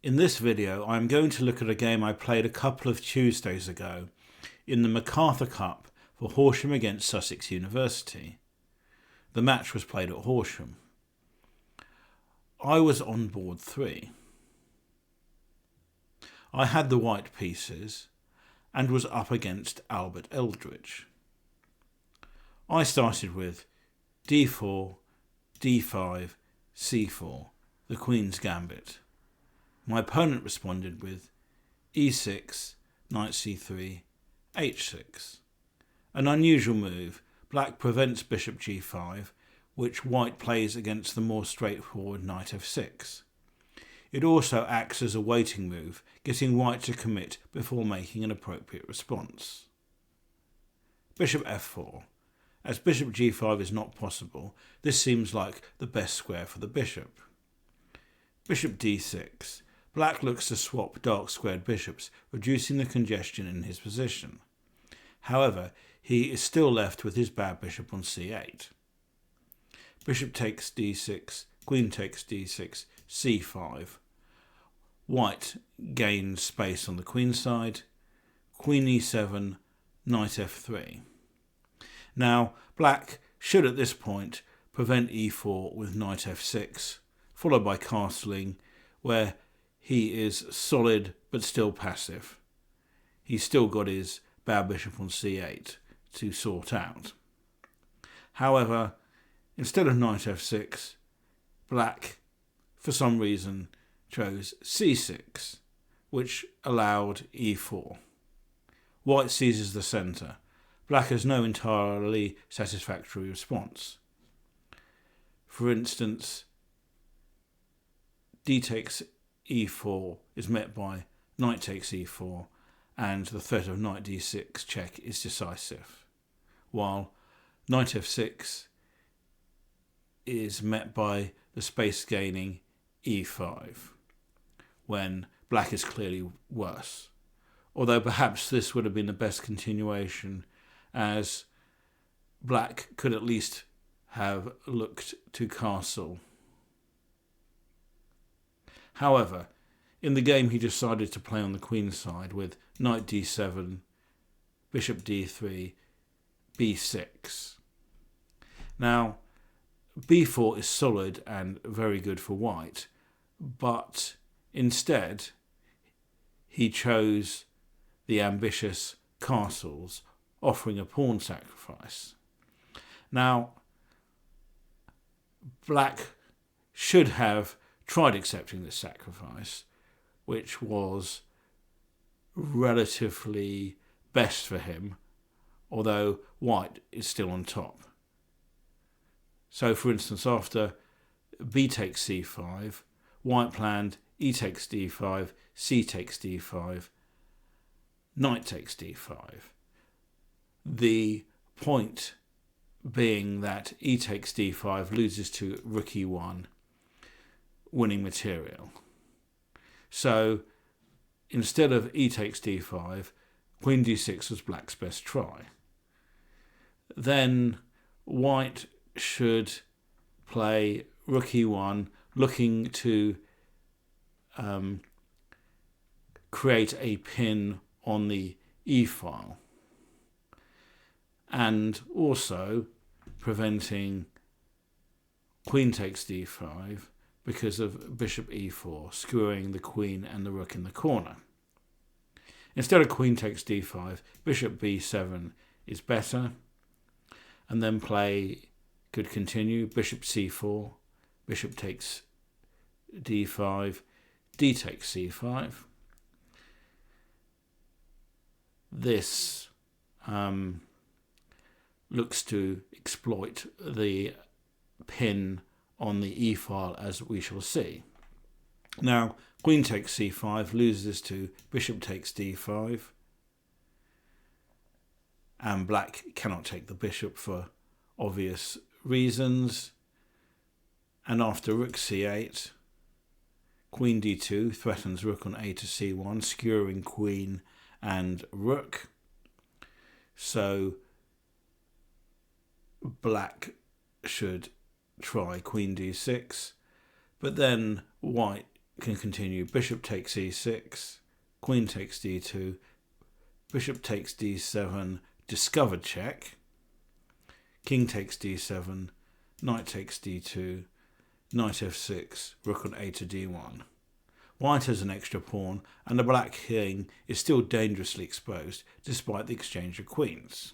In this video, I'm going to look at a game I played a couple of Tuesdays ago in the McArthur Cup for Horsham against Sussex University. The match was played at Horsham. I was on board 3. I had the white pieces and was up against Albert Eldridge. I started with d4, d5, c4, the Queen's Gambit. My opponent responded with e6, knight c3, h6. An unusual move. Black prevents bishop g5, which white plays against the more straightforward knight f6. It also acts as a waiting move, getting white to commit before making an appropriate response. Bishop f4. As bishop g5 is not possible, this seems like the best square for the bishop. Bishop d6. Black looks to swap dark squared bishops, reducing the congestion in his position. However, he is still left with his bad bishop on c8. Bishop takes d6, queen takes d6, c5. White gains space on the queen side. Queen e7, knight f3. Now, black should at this point prevent e4 with knight f6, followed by castling, where he is solid but still passive. He's still got his bad bishop on c8 to sort out. However, instead of knight f6, black, for some reason, chose c6, which allowed e4. White seizes the centre. Black has no entirely satisfactory response. For instance, d takes e4 is met by knight takes e4, and the threat of knight d6 check is decisive, while knight f6 is met by the space gaining e5, when black is clearly worse, although perhaps this would have been the best continuation, as black could at least have looked to castle. However, in the game he decided to play on the queen's side with knight d7, bishop d3, b6. Now, b4 is solid and very good for white, but instead he chose the ambitious castles, offering a pawn sacrifice. Now, black should have tried accepting this sacrifice, which was relatively best for him, although white is still on top. So, for instance, after b takes c5, white planned e takes d5, c takes d5, knight takes d5. The point being that e takes d5 loses to rook e1, winning material. So instead of e takes d5, queen d6 was black's best try. Then white should play rook e1, looking to create a pin on the e-file, and also preventing queen takes d5 because of bishop e4, screwing the queen and the rook in the corner. Instead of queen takes d5, bishop b7 is better, and then play could continue bishop c4, bishop takes d5, d takes c5. This looks to exploit the pin on the e-file, as we shall see. Now, queen takes c5 loses to bishop takes d5, and black cannot take the bishop for obvious reasons. And after rook c8, queen d2 threatens rook on a to c1, skewering queen and rook. So black should try queen d6, but then white can continue. Bishop takes e6, queen takes d2, bishop takes d7, discovered check, king takes d7, knight takes d2, knight f6, rook on a to d1. White has an extra pawn, and the black king is still dangerously exposed despite the exchange of queens.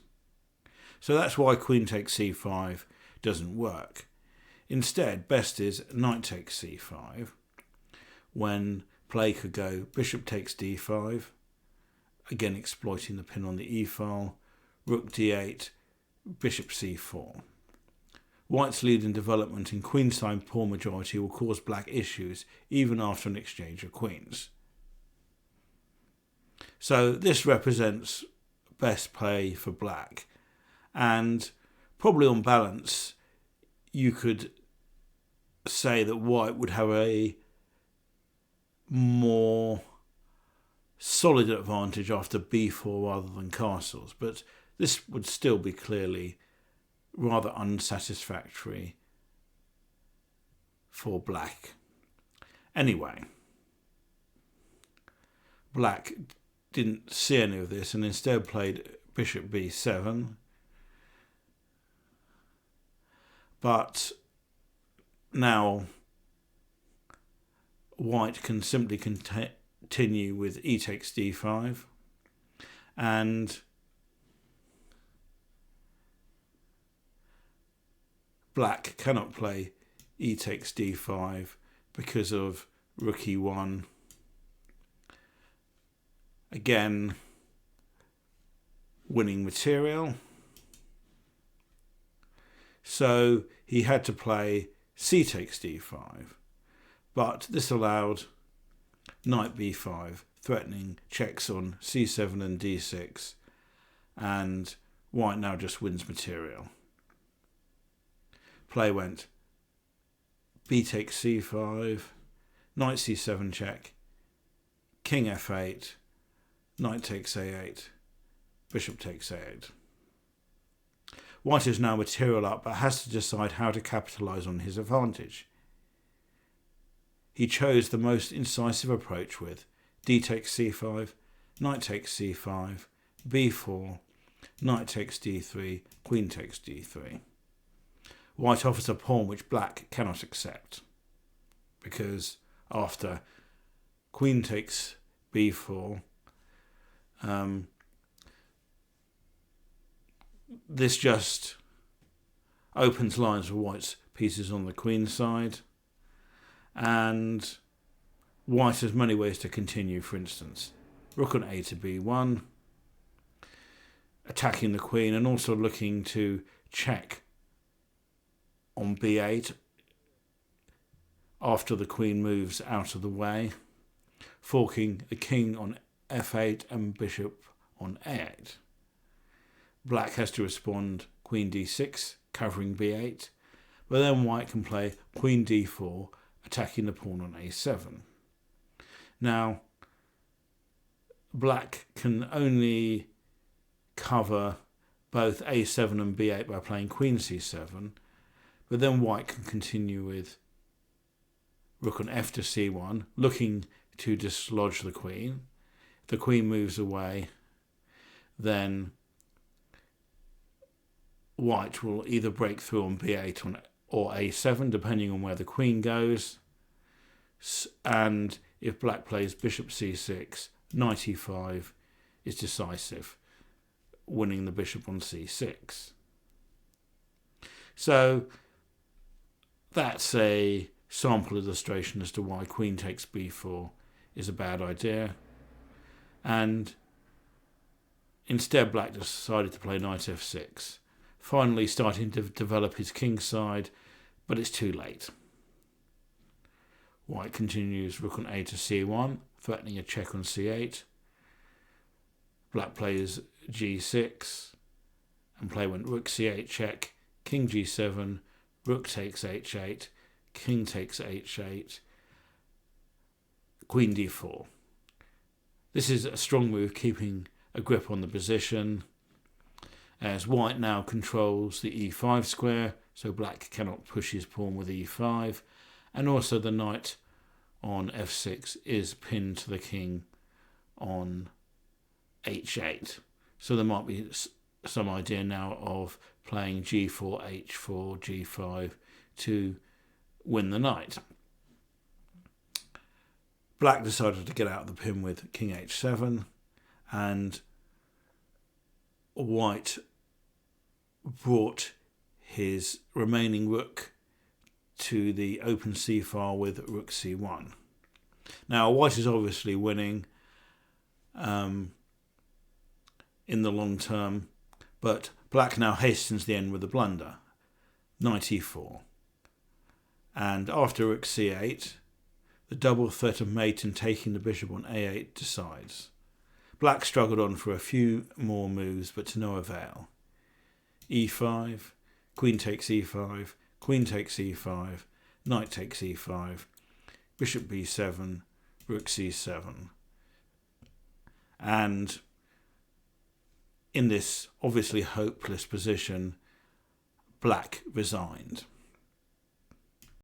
So that's why queen takes c5 doesn't work. Instead, best is knight takes c5, when play could go bishop takes d5, again exploiting the pin on the e-file, rook d8, bishop c4. White's leading development in queenside pawn majority will cause black issues even after an exchange of queens. So this represents best play for black, and probably on balance you could say that white would have a more solid advantage after b4 rather than castles, but this would still be clearly rather unsatisfactory for black. Anyway, black didn't see any of this and instead played bishop b7, but now white can simply continue with e takes d5, and black cannot play e takes d5 because of rook e1. Again, winning material. So he had to play c takes d5, but this allowed knight b5, threatening checks on c7 and d6, and white now just wins material. Play went b takes c5, knight c7 check, king f8, knight takes a8, bishop takes a8. White is now material up, but has to decide how to capitalise on his advantage. He chose the most incisive approach with d takes c5, knight takes c5, b4, knight takes d3, queen takes d3. White offers a pawn which black cannot accept, because after queen takes b4, this just opens lines for white's pieces on the queen side, and white has many ways to continue. For instance, rook on a to b1, attacking the queen and also looking to check on b8 after the queen moves out of the way, forking the king on f8 and bishop on a8. Black has to respond queen d6, covering b8, but then white can play queen d4, attacking the pawn on a7. Now, black can only cover both a7 and b8 by playing queen c7, but then white can continue with rook on f to c1, looking to dislodge the queen. If the queen moves away, then white will either break through on b8 or a7, depending on where the queen goes. And if black plays bishop c6, knight e5 is decisive, winning the bishop on c6. So that's a sample illustration as to why queen takes b4 is a bad idea. And instead black decided to play knight f6, finally starting to develop his king side, but it's too late. White continues rook on a to c1, threatening a check on c8. Black plays g6, and play went rook c8 check, king g7, rook takes h8, king takes h8, queen d4. This is a strong move, keeping a grip on the position, as white now controls the e5 square, so black cannot push his pawn with e5, and also the knight on f6 is pinned to the king on h8. So there might be some idea now of playing g4, h4, g5 to win the knight. Black decided to get out of the pin with king h7, and white brought his remaining rook to the open c file with rook c1. Now white is obviously winning in the long term, but black now hastens the end with a blunder, knight e4. And after rook c8, the double threat of mate and taking the bishop on a8 decides. Black struggled on for a few more moves, but to no avail. e5, queen takes e5, queen takes e5, knight takes e5, bishop b7, rook c7. And in this obviously hopeless position, black resigned.